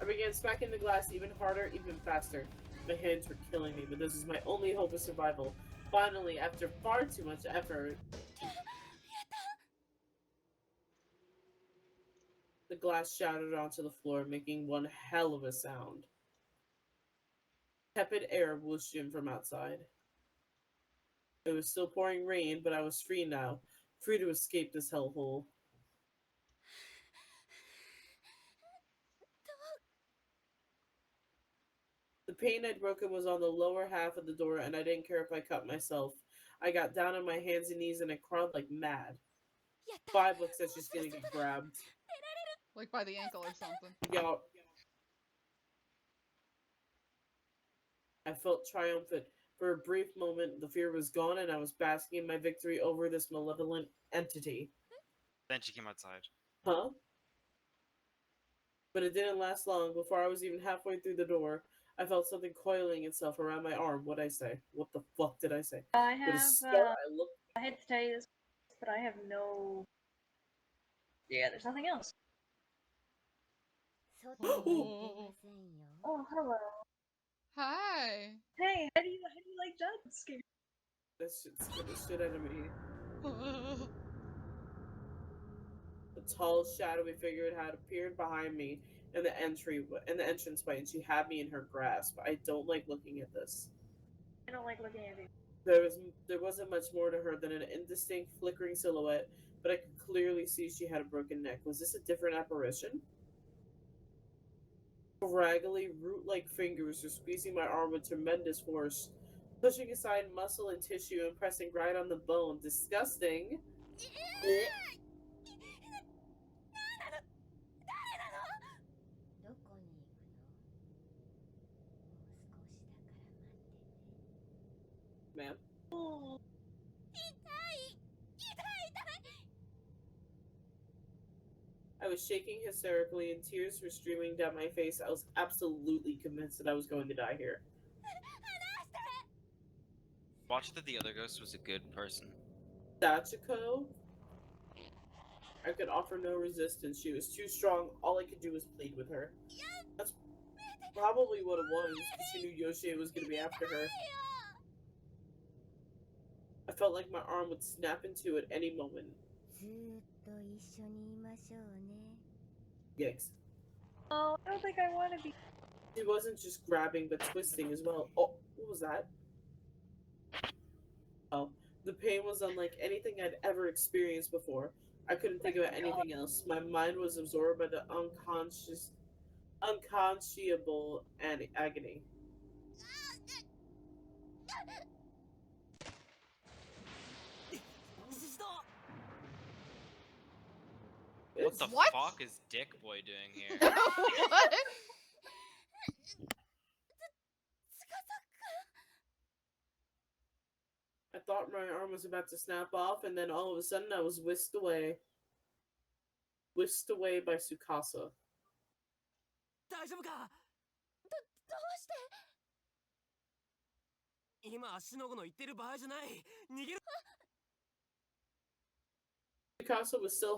I began smacking the glass even harder, even faster. My hands were killing me, but this was my only hope of survival. Finally, after far too much effort, the glass shattered onto the floor, making one hell of a sound. Tepid air whooshed in from outside. It was still pouring rain, but I was free now, free to escape this hellhole. The pane I'd broken was on the lower half of the door, and I didn't care if I cut myself. I got down on my hands and knees and I crawled like mad. 5 looks like she's gonna get grabbed. Like by the ankle or something. Yup. I felt triumphant. For a brief moment, the fear was gone, and I was basking in my victory over this malevolent entity. Then she came outside. Huh? But it didn't last long. Before I was even halfway through the door, I felt something coiling itself around my arm. What'd I say? What the fuck did I say? I With a have, start, I looked. I hate to tell you this, but I have no... Yeah, there's nothing else. Oh. Oh, hello. Hi. Hey, how do you like jump scares? That shit scared the shit out of me. A tall, shadowy figure had appeared behind me in the entranceway, and she had me in her grasp. I don't like looking at this. I don't like looking at you. There wasn't much more to her than an indistinct, flickering silhouette, but I could clearly see she had a broken neck. Was this a different apparition? Raggedy, root-like fingers were squeezing my arm with tremendous force, pushing aside muscle and tissue and pressing right on the bone. Disgusting. Ma'am. Oh. I was shaking hysterically and tears were streaming down my face. I was absolutely convinced that I was going to die here. Watch that the other ghost was a good person. Sachiko? I could offer no resistance. She was too strong. All I could do was plead with her. That's probably what it was, because she knew Yoshie was going to be after her. I felt like my arm would snap in two at any moment. Yikes. Oh, I don't think I want to be. She wasn't just grabbing, but twisting as well. Oh, what was that? Oh, the pain was unlike anything I'd ever experienced before. I couldn't think about anything else. My mind was absorbed by the unconscionable agony. What the What? fuck is Dick Boy doing here? What? I thought my arm was about to snap off, and then all of a sudden I was whisked away. Whisked away by Tsukasa. Tsukasa was still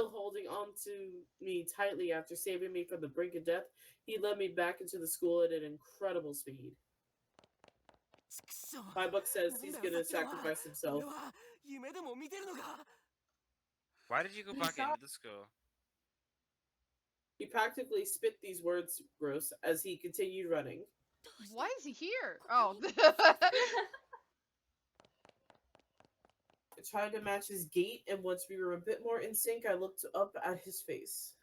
holding on to me tightly after saving me from the brink of death. He led me back into the school at an incredible speed. My book says he's gonna sacrifice himself. Why did you go back into the school? He practically spit these words, Gross, as he continued running. Why is he here? Oh. I tried to match his gait, and once we were a bit more in sync, I looked up at his face.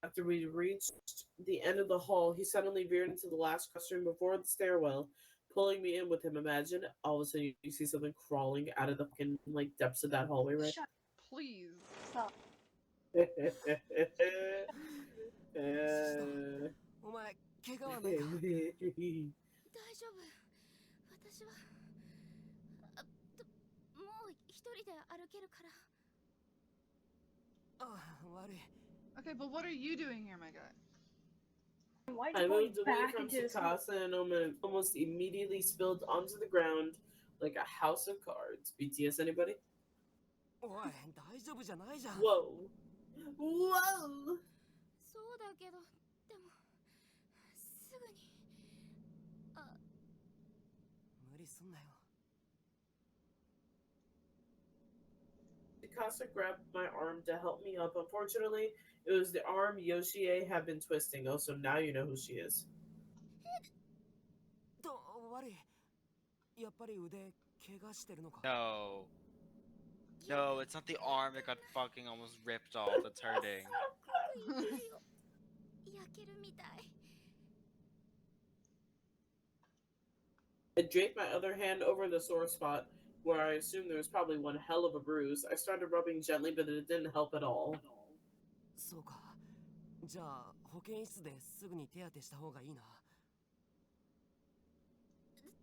After we reached the end of the hall, he suddenly veered into the last classroom before the stairwell, pulling me in with him. Imagine all of a sudden you see something crawling out of the fucking depths of that hallway, right? Shut Please. up. Okay, but what are you doing here, my guy? Why'd I you go moved away back from into the school? Tsukasa and almost immediately spilled onto the ground like a house of cards. BTS, anybody? おい、大丈夫じゃないじゃん。 Whoa! Whoa! そうだけどでもすぐにあ無理すんなよ。 Tsukasa grabbed my arm to help me up. Unfortunately, it was the arm Yoshie had been twisting. Oh, so now you know who she is. 悪い。やっぱり腕怪我してるのか。 No. No, it's not the arm that got fucking almost ripped off that's hurting. 言ってるよ焼けるみたい I draped my other hand over the sore spot, where I assumed there was probably one hell of a bruise. I started rubbing gently, but it didn't help at all. そうか。じゃあ保健室ですぐに手当てした方がいいな。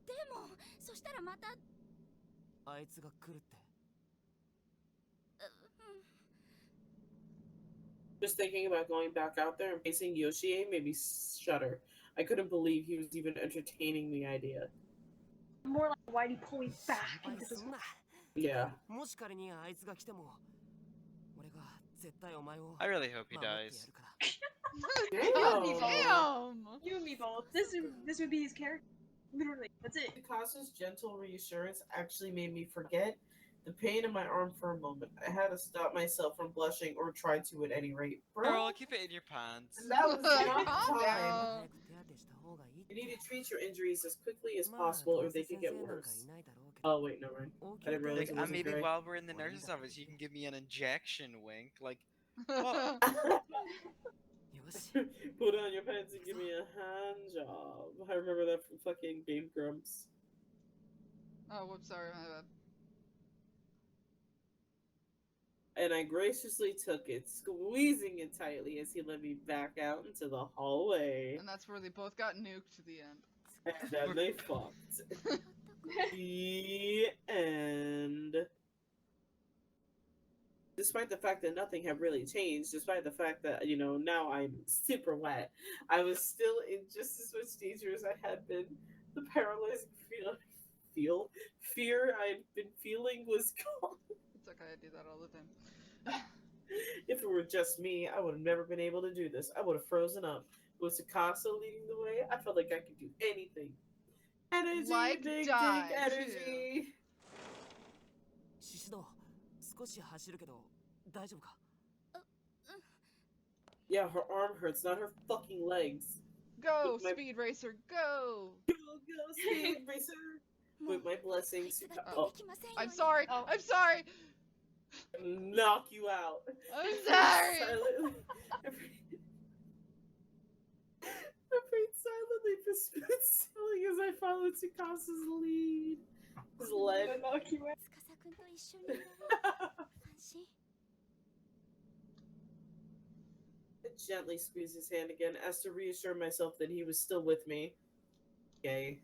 でもそしたらまたあいつが来るって。 Just thinking about going back out there and facing Yoshie made me shudder. I couldn't believe he was even entertaining the idea. More like, why'd he pull me 心 back 配 into す the んな。 Yeah. もし仮にあいつが来ても、俺が絶対お前を I really hope he 守ってや dies. るから。 Damn. Damn! You and me both. This would be his character. Literally, that's it. Pikasa's gentle reassurance actually made me forget the pain in my arm for a moment. I had to stop myself from blushing, or try to at any rate. Girl, keep it in your pants. That was not Calm the time. down. 早く手当てした方がいいって。 You need to treat your injuries as quickly as まあ possible, ど or うせ they could 先 get 生なんか worse. いないだろうけど。 Oh wait, no, right. 応 I 急 didn't 手 realize Like, it当 wasn't maybe Greg. while we're in the 終わり nurse's だ。 office, you can give me an injection, wink. Like, よし。 Put on your pants and give me a hand job. I remember that from fucking Game Grumps. Oh, whoops, sorry, my bad. And I graciously took it, squeezing it tightly as he led me back out into the hallway. And that's where they both got nuked to the end. And then they fucked. The end. Despite the fact that nothing had really changed, despite the fact that, you know, now I'm super wet, I was still in just as much danger as I had been. The paralyzing fear I'd been feeling was gone. It's okay, I do that all the time. If it were just me, I would have never been able to do this. I would have frozen up. With Tsukasa leading the way, I felt like I could do anything. Energy, Like big die, dick energy. シシド、少し走るけど大丈夫か？ Yeah, her arm hurts, not her fucking legs. Go, With my- Speed Racer, go! Go, go, speed racer. With my blessings, あいつが oh, 出てきませんよう I'm に sorry, Oh. I'm sorry! knock you out. I'm sorry! Silently, I prayed silently for smooth sailing as I followed Tsukasa's lead. His lead. 司くんと一緒にいられる安心 I gently squeezed his hand again as to reassure myself that he was still with me. Yay.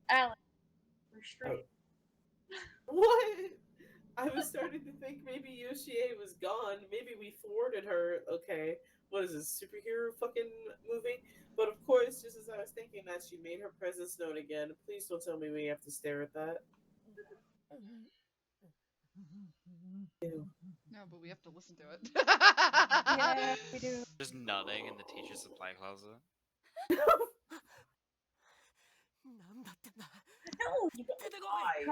Alan, we're straight. What? I was starting to think maybe Yoshie was gone. Maybe we thwarted her. Okay. What is this, superhero fucking movie? But of course, just as I was thinking that, she made her presence known again. Please don't tell me we have to stare at that. Ew. No, but we have to listen to it. Yeah, we do. just nutting in the teacher's supply closet. なんだってんだ。 No! 出てこい。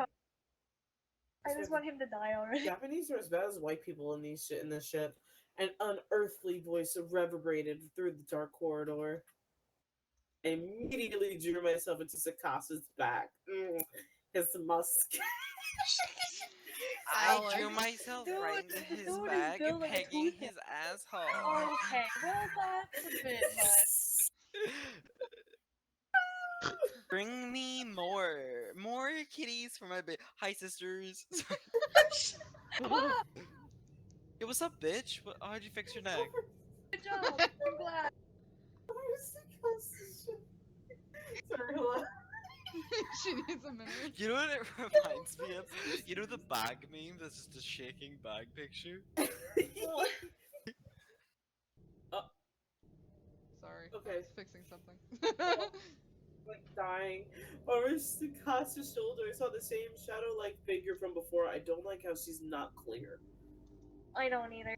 I just want him to die already. Japanese are as bad as white people in this shit. An unearthly voice reverberated through the dark corridor. I immediately drew myself into Sakasa's back. His musk. I Alex. drew myself Dude, right into his dude is bag, built like a pegging toothpick. his asshole. Okay, well, that's a bit much. Bring me more kitties for my Hi, sisters. Ah, Yo, what's up, bitch? How'd you fix your neck? good job. I'm glad. Where's Sakasa's shit? Sorry, hello. She needs a minute. You know what it reminds me of? You know the bag meme that's just a shaking bag picture? okay. It's fixing something. Like dying. Over Sakasa's shoulder, I saw the same shadow-like figure from before. I don't like how she's not clear. I don't either.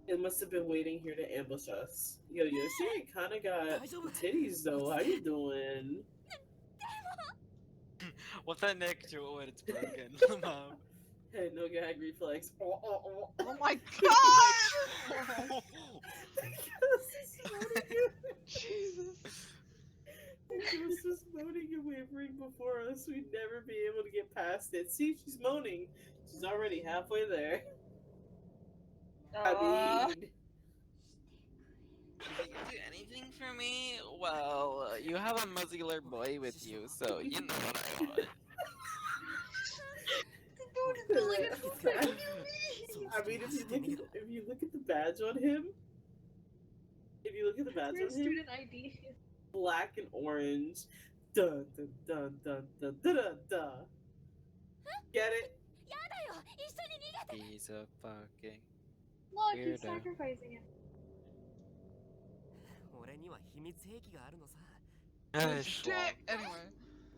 It must have been waiting here to ambush us. Yo, Yoshie kinda got titties though. How you doing? What's that neck to it when it's broken? Mom. Hey, no gag reflex. Oh. Oh my god! Jesus. The ghost is moaning and wavering before us. We'd never be able to get past it. See, she's moaning. She's already halfway there. I mean, Can you do anything for me? Well, you have a muscular boy with you, so you know what I want. I mean, if you look at the badge on him, Where's student ID? black and orange. Dun dun dun dun dun dun dun dun. Get it? やだよ一緒に逃げて He's a fucking Look, he's Weirdo. sacrificing him. 俺には秘密兵器があるのさ。 Dick! Anyway.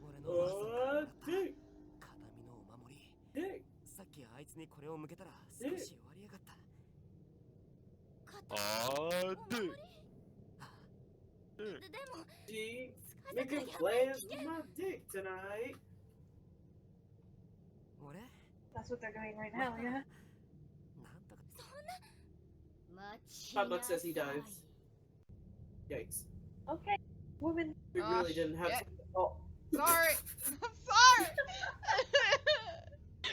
俺のおばあさんからもらった Dick, 形見のお守り。 Dick. さっきあいつにこれを向けたら少し割り上がった。 Oh, dude. でも She 司が making やばい plans with my dick tonight. 俺 That's what they're doing right now, yeah. なんとか。そんな待ちな Podluck さい says he dies. Yikes. Okay, woman. We Oh, really didn't have shit. to. Oh. Sorry! I'm sorry!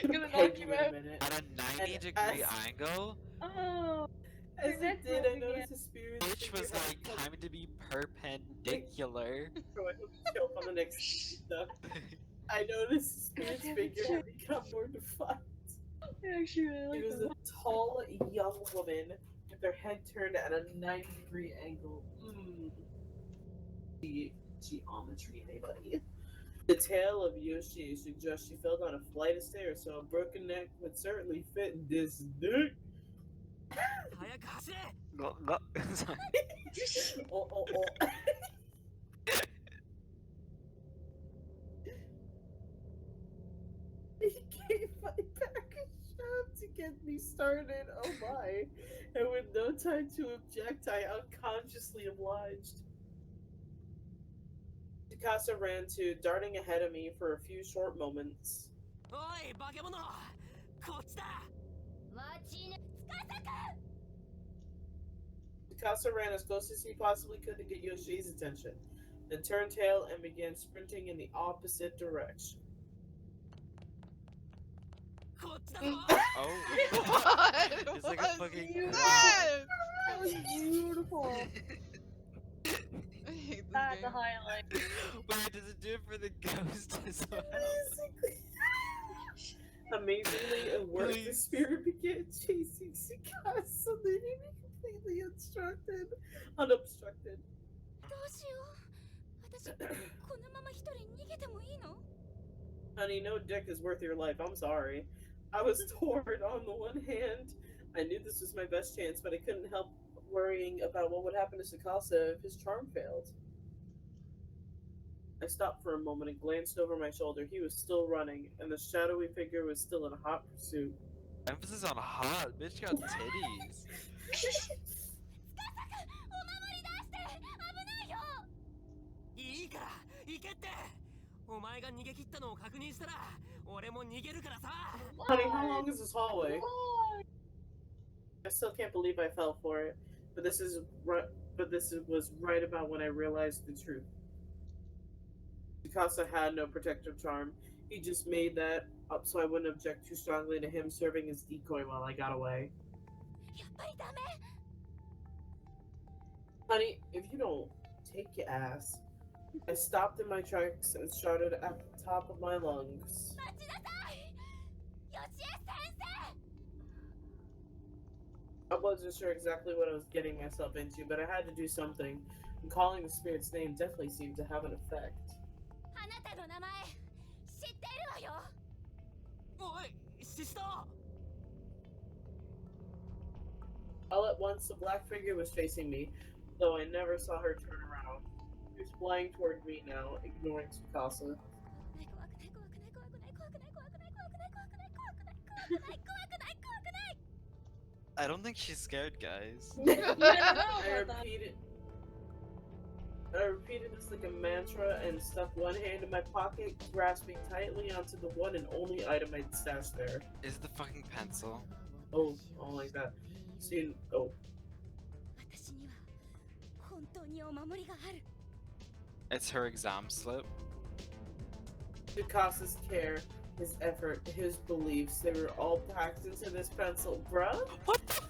Gonna Hey, knock give you it a out. minute. At a 90-degree angle, Oh, As Your it neck did, I broke noticed the spirit. which was like time to be perpendicular. On the next stuff. I noticed the spirit's Goddamn figure it. had become more defined. I actually really She like was that. a tall, young woman with her head turned at a 90-degree angle. Geometry, anybody? The tale of Yoshie suggests she fell down a flight of stairs, so a broken neck would certainly fit this dick. 早く走れ。 Sorry. Oh. He gave my back a shove to get me started. Oh my. And with no time to object, I unconsciously obliged. Mikasa ran to, darting ahead of me for a few short moments. おい化け物。こっちだ。待ちな司くん Mikasa ran as close as he possibly could to get Yoshie's attention, then turned tail and began sprinting in the opposite direction. こっちだぞ。 Oh. What It's like a was fucking that? That was beautiful. I hate this That's a game. highlight. Wait, does it do it for the ghost as well? Amazingly, it worked. The Please. spirit began chasing Mikasa, leaving me completely unobstructed. どうしよう私このまま一人逃げてもいいの Honey, no dick is worth your life. I'm sorry. I was torn. On the one hand, I knew this was my best chance, but I couldn't help worrying about what would happen to Sakasa if his charm failed. I stopped for a moment and glanced over my shoulder. He was still running, and the shadowy figure was still in hot pursuit. Emphasis on hot. Bitch got titties. 司くんお守り出して危ないよいいから行けって。お前が逃げ切ったのを確認したら俺も逃げるからさ。 Honey, how long is this hallway? Why? I still can't believe I fell for it, but this was right about when I realized the truth. Mikasa had no protective charm. He just made that up so I wouldn't object too strongly to him serving as decoy while I got away. やっぱりダメ Honey, if you don't take your ass. I stopped in my tracks and shouted at the top of my lungs. 待ちなさいよしえ先生 I wasn't sure exactly what I was getting myself into, but I had to do something, and calling the spirit's name definitely seemed to have an effect. あなたの名前知ってるわよおいシスター。 All at once, the black figure was facing me, though I never saw her turn around. He's flying toward me now, ignoring Tsukasa. I don't think she's scared, guys. I don't know I about that. repeated this like a mantra and stuck one hand in my pocket, grasping tightly onto the one and only item I'd stashed there. Is the fucking pencil? Oh, like that. See, oh, It's her exam slip. Tsukasa's care, his effort, his beliefs, they were all packed into this pencil, bruh. What the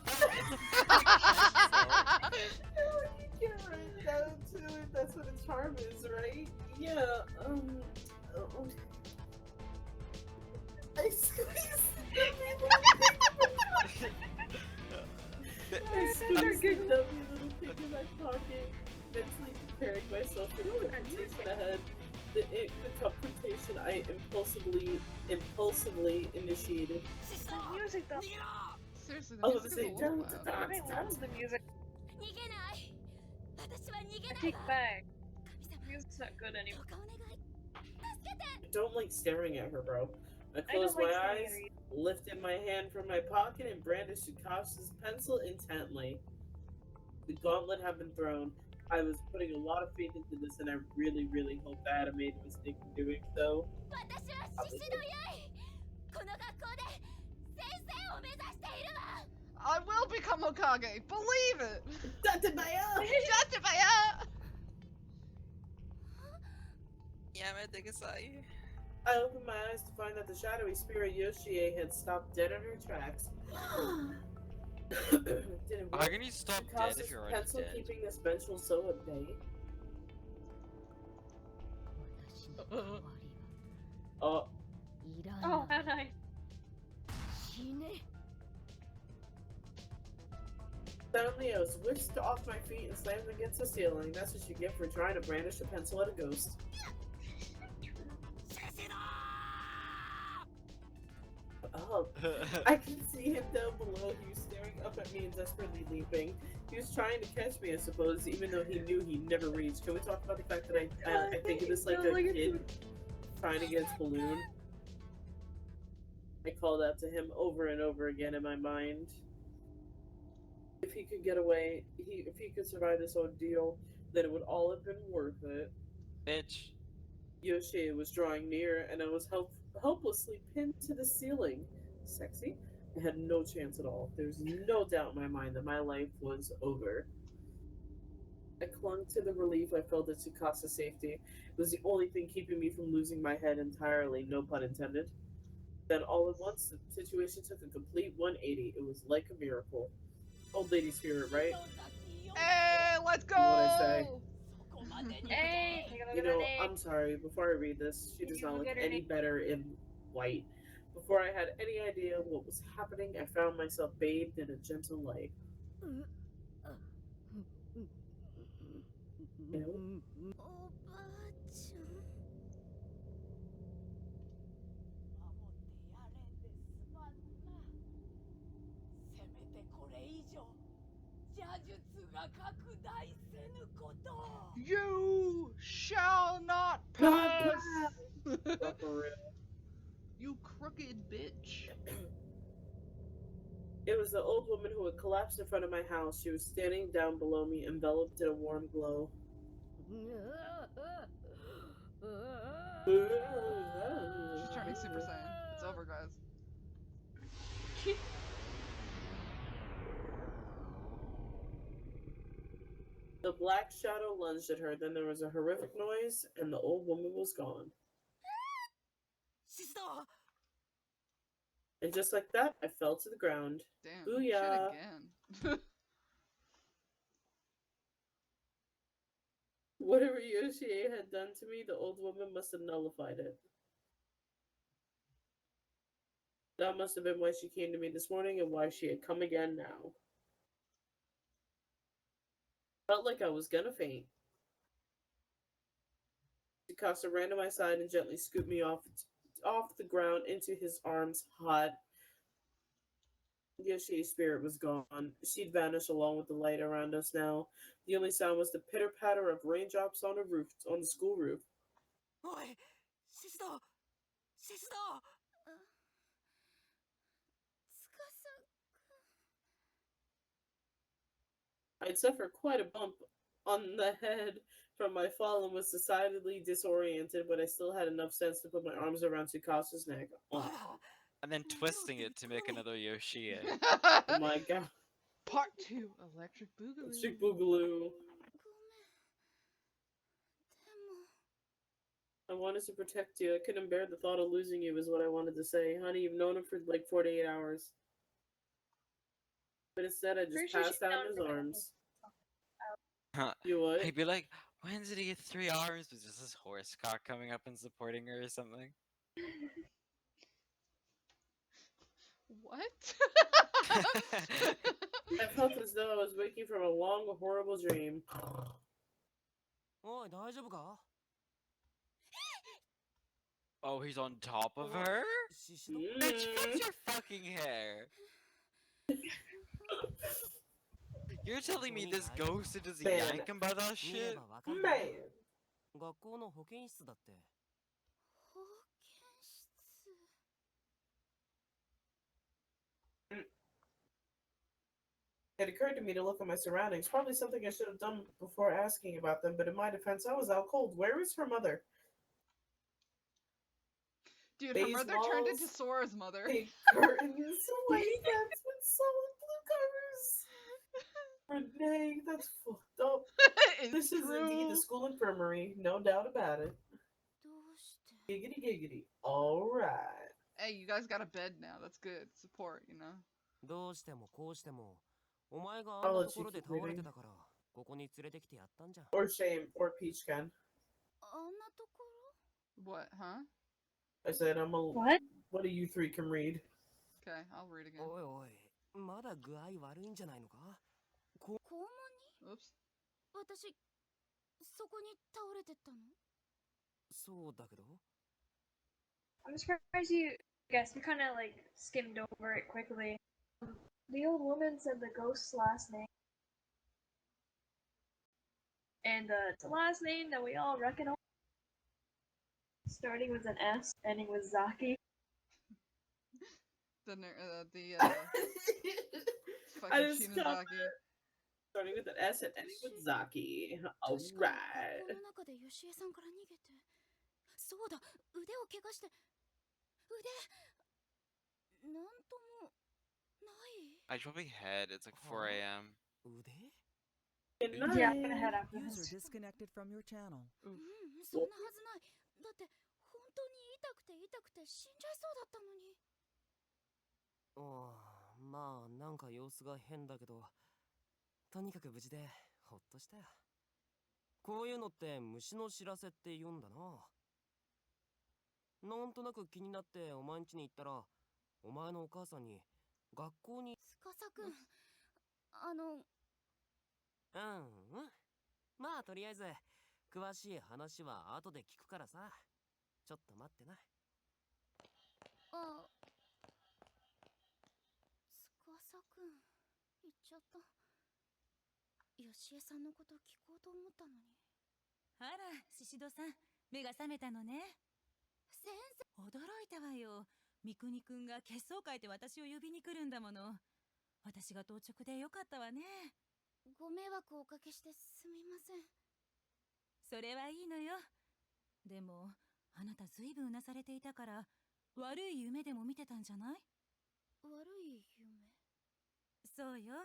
You can't write it down to it. That's what a charm is, right? Yeah, oh. I squeezed I squeezed the dummy little thing in my pocket, mentally preparing myself for the confrontation ahead. The confrontation I impulsively initiated. The music though. Seriously, I the was music gonna is say, a little loud. I love the music. I take back. The music's not good anymore. I don't like staring at her, bro. I I closed don't like my staring eyes, at her lifted my hand from my pocket, and brandished Tsukasa's pencil intently. The gauntlet had been thrown. I was putting a lot of faith into this, and I really, really hoped I hadn't made a mistake in doing so. I will become Hokage. Believe it. Tatabaya! Jatabaya! I opened my eyes to find that the shadowy spirit Yoshie had stopped dead in her tracks. Didn't How work. can you stop dead if Tsukasa's you're already pencil dead? keeping this vengeful so at bay. Oh, Oh, how nice. suddenly I was whisked off my feet and slammed against the ceiling. That's what you get for trying to brandish a pencil at a ghost. Oh, I can see him down below. He was staring up at me and desperately leaping. He was trying to catch me, I suppose, even though he knew he never reached. Can we talk about the fact that I think of this like a kid trying to get his balloon? I called out to him over and over again in my mind. If he could get away, if he could survive this ordeal, then it would all have been worth it. Bitch. Yoshie was drawing near, and I was helplessly pinned to the ceiling. Sexy? I had no chance at all. There was no doubt in my mind that my life was over. I clung to the relief I felt at Tsukasa's safety. It was the only thing keeping me from losing my head entirely, no pun intended. Then all at once, the situation took a complete 180. It was like a miracle. Old lady spirit, right? Hey, let's go! You know what I say? Hey, take a look You at know, that egg. I'm sorry, before I read this, she does You not look look at her any name. better in white. Before I had any idea what was happening, I found myself bathed in a gentle light. Ew. You shall not Not pass! But for real. You crooked bitch. It was the old woman who had collapsed in front of my house. She was standing down below me, enveloped in a warm glow. She's turning Super Saiyan. It's over, guys. The black shadow lunged at her, then there was a horrific noise, and the old woman was gone. And just like that, I fell to the ground. Damn. Booyah. Shit again. Whatever Yoshie had done to me, the old woman must have nullified it. That must have been why she came to me this morning and why she had come again now. Felt like I was gonna faint. Tsukasa ran to my side and gently scooped me off the ground into his arms, hot. Yoshie's spirit was gone. She'd vanished along with the light around us now. The only sound was the pitter-patter of raindrops on the school roof. おいシシドシシド司 I'd suffered quite a bump on the head from my fall and was decidedly disoriented, but I still had enough sense to put my arms around Tsukasa's neck. バ Oh, カ And then twisting it to make another Yoshie. oh my god. Part 2, Electric Boogaloo. Chick Boogaloo. ごめんでも I wanted to protect you. I couldn't bear the thought of losing you, is what I wanted to say. Honey, you've known him for like 48 hours. But instead, I just Pretty sure passed she's out known in his for, like, arms. Huh. You what? I'd be like, when did he get 3 hours? Was just this horse cock coming up and supporting her or something? What? I felt as though I was waking from a long, horrible dream. おい大丈夫か Oh, he's on top of her? シシド Bitch, Mm. fix your fucking hair! You're telling me this ghost and just Man. yank him by that 見れ shit? ばわかるだろ Man. 学校の保健室だって 保健室 It occurred to me to look at my surroundings. Probably something I should have done before asking about them, but in my defense, I was out cold. Where is her mother? Dude, her Base mother turned into walls, Sora's mother. Big curtains, white vents with solid blue covers. Renee, that's fucked up. It's This is indeed the true. school infirmary, no doubt about it. どうして Giggity giggity. Alright. Hey, you guys got a bed now. That's good. Support, you know? どうしてもこうしてもお前があんなところで倒れてたからここに連れてきてやったんじゃん Or Shame, or Peach can. あんなところ What, huh? I said, I'm a. What? What do you three can read? Okay, I'll read again. おいおいまだ具合悪いんじゃないのか校門に Oops. 私そこに倒れてったのそうだけど I'm surprised you. I guess we kind of like skimmed over it quickly. The old woman said the ghost's last name, and it's a last name that we all recognize, starting with an S, ending with Zaki. The I fucking just Shinozaki. Starting with an S and ending with Zaki. 確か Alright. 学校の中でヨシエさんから逃げてそうだ腕を怪我して腕なんともない I'd probably head. It's like 4 a.m. 腕 Good Yeah, I'm night. gonna head after User this. disconnected from your channel. そんなはずないだって本当に痛くて痛くて死んじゃいそうだったのにああまあなんか様子が変だけどとにかく無事でほっとしたよこういうのって虫の知らせって言うんだななんとなく気になってお前ん家に行ったらお前のお母さんに学校に司くんうんまあとりあえず詳しい話は後で聞くからさちょっと待ってなあ司くん言っちゃったヨシエさんのこと聞こうと思ったのにあら、シシドさん、目が覚めたのね。先驚いたわよ。三国くんが血相変えて私を呼びに来るんだもの。私が当直でよかったわね。生ご迷惑をおかけしてすみませんそれはいいのよ。でも、あなたずいぶんうなされていたから、悪い夢でも見てたんじゃない？悪い夢そうよ。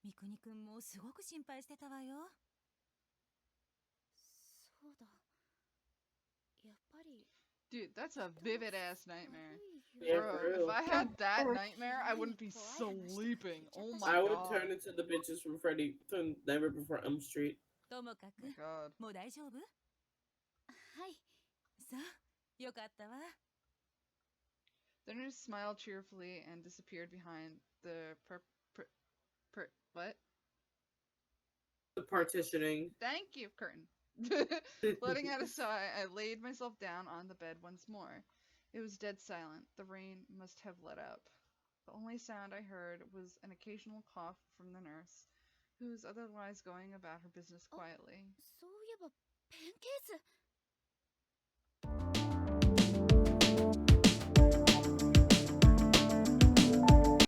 三国くんもすごく心配してたわよ。そうだやっぱり Dude, that's a vivid ass nightmare. 悪い夢 Yeah, Bro, for real. if I had that Or- nightmare, I wouldn't be sleeping. Oh my I would god. turn into the bitches from from Nightmare Before Elm Street. ともかく、 Oh my god. もう大丈夫？はいそう、よかったわ。 Then I just smiled cheerfully and disappeared behind the what? The partitioning. Thank you, curtain. Letting out a sigh, I laid myself down on the bed once more. It was dead silent. The rain must have let up. The only sound I heard was an occasional cough from the nurse, who's otherwise going about her business quietly. そういえば